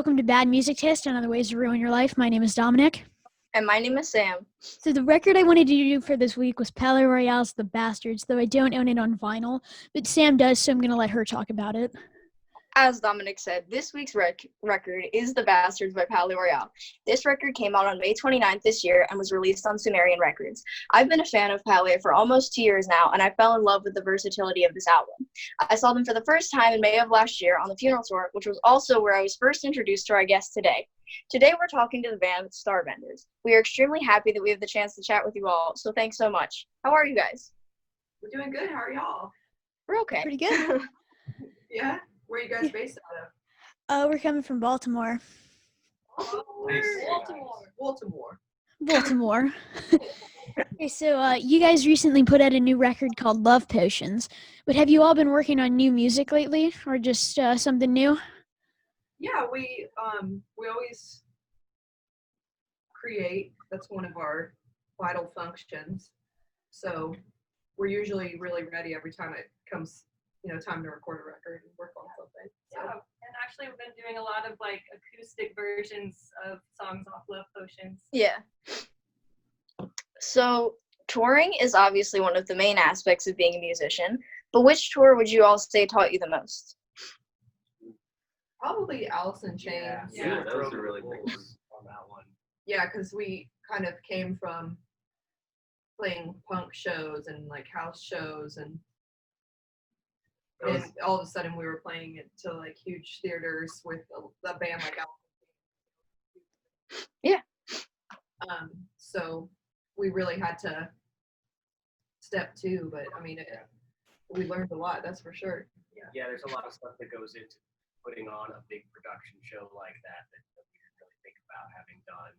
welcome to Bad Music Test and Other Ways to Ruin Your Life. My name is Dominic. And my name is Sam. So the record I wanted to do for this week was Palais Royale's The Bastards, though I don't own it on vinyl, but Sam does, so I'm going to let her talk about it. As Dominic said, this week's record is The Bastards by Palais Royale. This record came out on May 29th this year and was released on Sumerian Records. I've been a fan of Palais for almost 2 years now, and I fell in love with the versatility of this album. I saw them for the first time in May of last year on the Funeral Tour, which was also where I was first introduced to our guest today. Today we're talking to the band Starbenders. We are extremely happy that we have the chance to chat with you all, so thanks so much. How are you guys? We're doing good. How are y'all? We're okay. Pretty good. Yeah? Where are you guys based out of? We're coming from Baltimore. Oh, Nice. Baltimore. Okay, so you guys recently put out a new record called Love Potions, but have you all been working on new music lately, or just something new? Yeah, we always create. That's one of our vital functions. So we're usually really ready every time it comes, time to record a record and work on something. So. Yeah, and actually we've been doing a lot of acoustic versions of songs off Love Potions. Yeah. So touring is obviously one of the main aspects of being a musician, but which tour would you all say taught you the most? Probably Alice in Chains. Yeah, those are really big ones on that one. Yeah, because we kind of came from playing punk shows and house shows, and all of a sudden we were playing it to huge theaters with a band like Alice. Yeah. So we really had to step to, but we learned a lot, that's for sure. Yeah, there's a lot of stuff that goes into putting on a big production show like that we didn't really think about having done,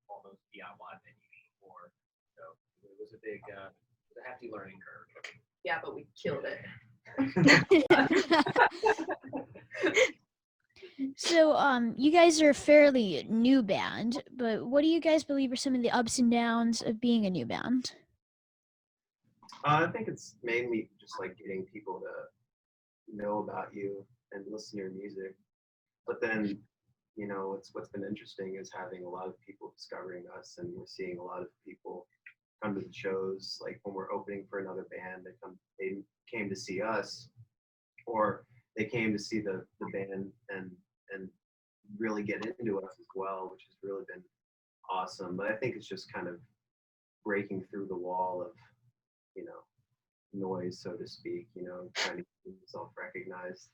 all those DIY venues before. So it was a hefty learning curve. Yeah, but we killed it. So, you guys are a fairly new band, but what do you guys believe are some of the ups and downs of being a new band? I think it's mainly just getting people to know about you and listen to your music. But then, what's been interesting is having a lot of people discovering us, and we're seeing a lot of people come to the shows. Like when we're opening for another band, they came to see us, or they came to see the band and really get into us as well, which has really been awesome. But I think it's just kind of breaking through the wall of, noise, so to speak, trying to keep yourself recognized.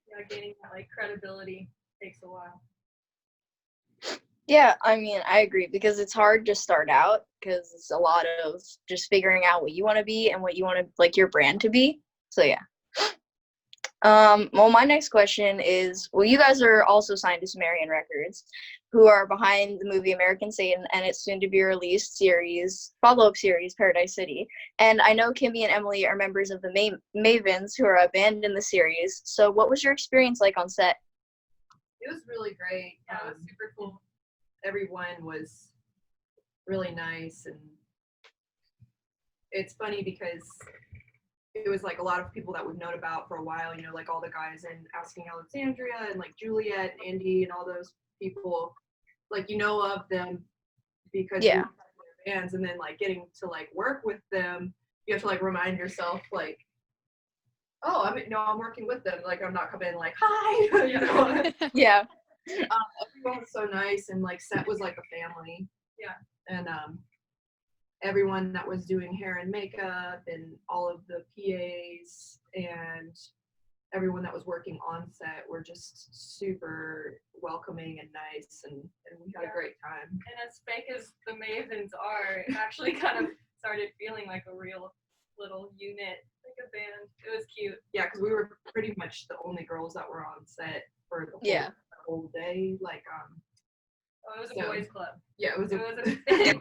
Yeah, gaining that credibility takes a while. Yeah, I agree, because it's hard to start out because it's a lot of just figuring out what you want to be and what you want to your brand to be. So yeah. Well, my next question is, you guys are also signed to Sumerian Records, who are behind the movie American Satan and its soon-to-be-released follow-up series, Paradise City. And I know Kimmy and Emily are members of the Mavens, who are a band in the series. So what was your experience like on set? It was really great. Yeah, it was super cool. Everyone was really nice, and it's funny because it was a lot of people that we've known about for a while, all the guys in Asking Alexandria and Juliet and Andy and all those people, of them because yeah, you're bands, and then getting to work with them, you have to remind yourself oh, I'm working with them, I'm not coming in hi. yeah. Everyone was so nice, and set was like a family. Yeah. And everyone that was doing hair and makeup and all of the PAs and everyone that was working on set were just super welcoming and nice, and we had a great time. And as fake as the Mavens are, it actually kind of started feeling like a real little unit, like a band. It was cute. Yeah, because we were pretty much the only girls that were on set for the whole day. It was a boys club. Yeah, it was a big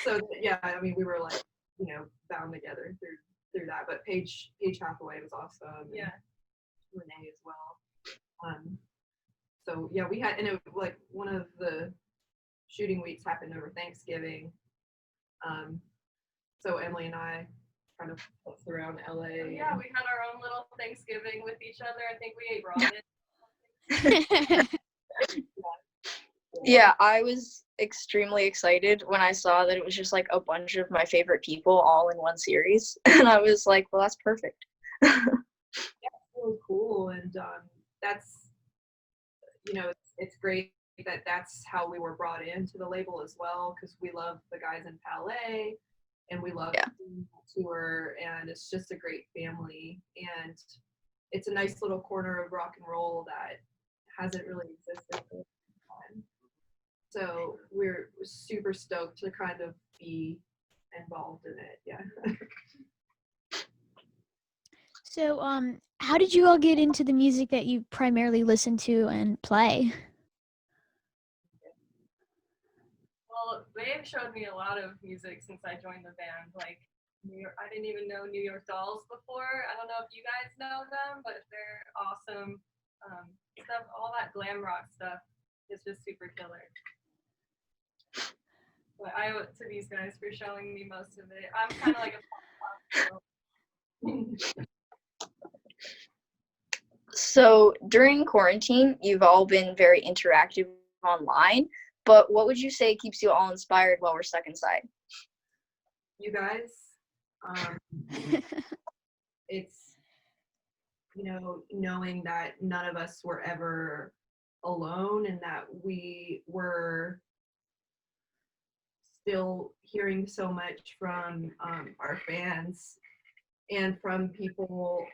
So yeah, we were bound together through that. But Paige Hathaway was awesome. Yeah. Renee as well. So yeah, we had, and it was one of the shooting weeks happened over Thanksgiving. So Emily and I kind of flipped around LA. Yeah, we had our own little Thanksgiving with each other. I think we ate ramen. Yeah, I was extremely excited when I saw that it was just like a bunch of my favorite people all in one series. And I was like, well, that's perfect. Really cool, and that's it's great that that's how we were brought into the label as well, because we love the guys in Palais and we love Yeah. the tour, and it's just a great family, and it's a nice little corner of rock and roll that hasn't really existed for a long time. So we're super stoked to kind of be involved in it. Yeah. So, how did you all get into the music that you primarily listen to and play? Well, they've showed me a lot of music since I joined the band. Like, I didn't even know New York Dolls before. I don't know if you guys know them, but they're awesome. Stuff, all that glam rock stuff is just super killer. But I owe it to these guys for showing me most of it. I'm kind of like a pop girl. So during quarantine, you've all been very interactive online, but what would you say keeps you all inspired while we're stuck inside? You guys, it's knowing that none of us were ever alone, and that we were still hearing so much from our fans and from people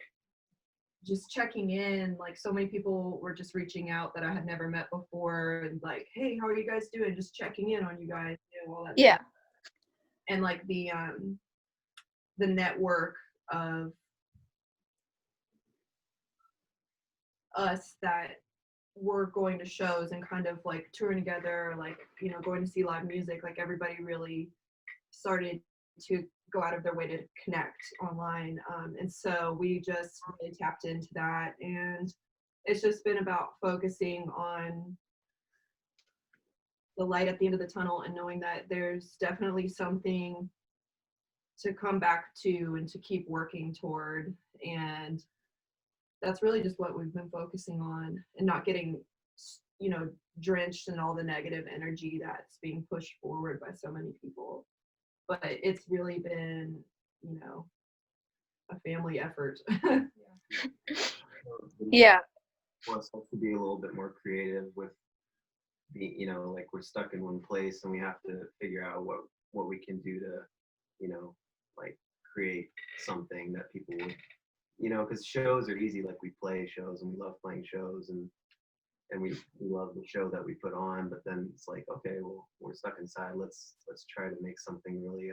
just checking in. Like, so many people were just reaching out that I had never met before, and like, hey, how are you guys doing? Just checking in on you guys, all that Yeah. stuff. And like the network of us that were going to shows and kind of like touring together, like going to see live music, like everybody really started to go out of their way to connect online, and so we just really tapped into that, and it's just been about focusing on the light at the end of the tunnel and knowing that there's definitely something to come back to and to keep working toward, and that's really just what we've been focusing on, and not getting drenched in all the negative energy that's being pushed forward by so many people. But it's really been a family effort. Yeah. Plus, to be a little bit more creative with like we're stuck in one place and we have to figure out what we can do to, like create something that people would, because shows are easy. Like we play shows and we love playing shows, and we love the show that we put on. But then it's like, okay, well, we're stuck inside. Let's try to make something really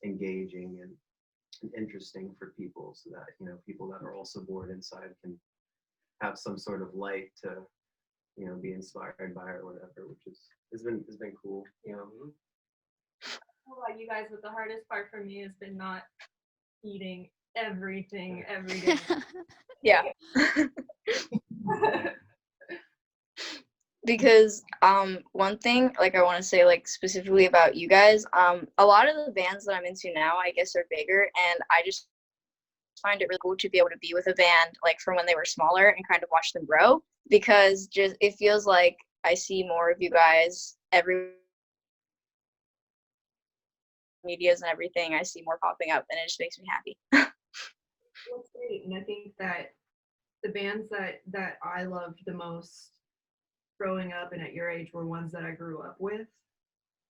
engaging and interesting for people, so that people that are also bored inside can have some sort of light to be inspired by or whatever, which has been cool. How about you guys? But the hardest part for me has been not eating everything every day. Yeah. Because one thing like I want to say, like specifically about you guys, a lot of the bands that I'm into now I guess are bigger, and I just find it really cool to be able to be with a band like from when they were smaller and kind of watch them grow, because just it feels like I see more of you guys every medias and everything. I see more popping up, and it just makes me happy. Well, it's great, and I think that the bands that I loved the most growing up and at your age were ones that I grew up with.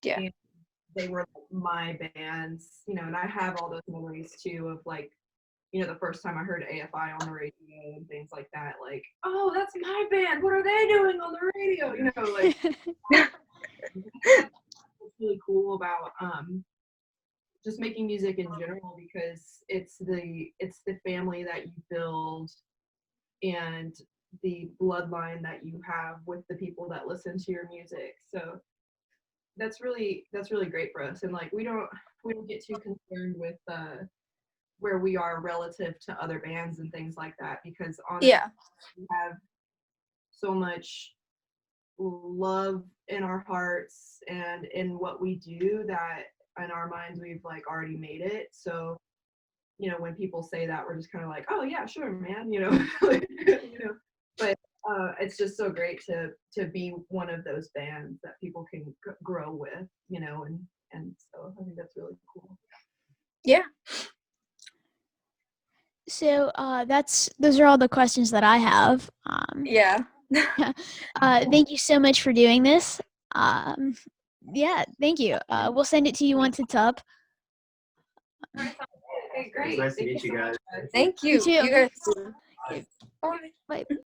Yeah. And they were my bands, and I have all those memories too of like, the first time I heard AFI on the radio and things like that, like, oh, that's my band. What are they doing on the radio? Like what's really cool about just making music in general, because it's the family that you build and the bloodline that you have with the people that listen to your music. So that's really great for us, and like we don't get too concerned with where we are relative to other bands and things like that, because honestly, Yeah. we have so much love in our hearts and in what we do that in our minds we've like already made it. So when people say that, we're just kind of like, oh yeah, sure, man, like, but it's just so great to be one of those bands that people can grow with, you know, and so I think that's really cool. Yeah. So those are all the questions that I have. Yeah. Thank you so much for doing this. Yeah, thank you. We'll send it to you once it's up. Okay, It great. was nice to Thank meet you so guys. much, guys. Thank you. You too. You guys too. Bye. Bye.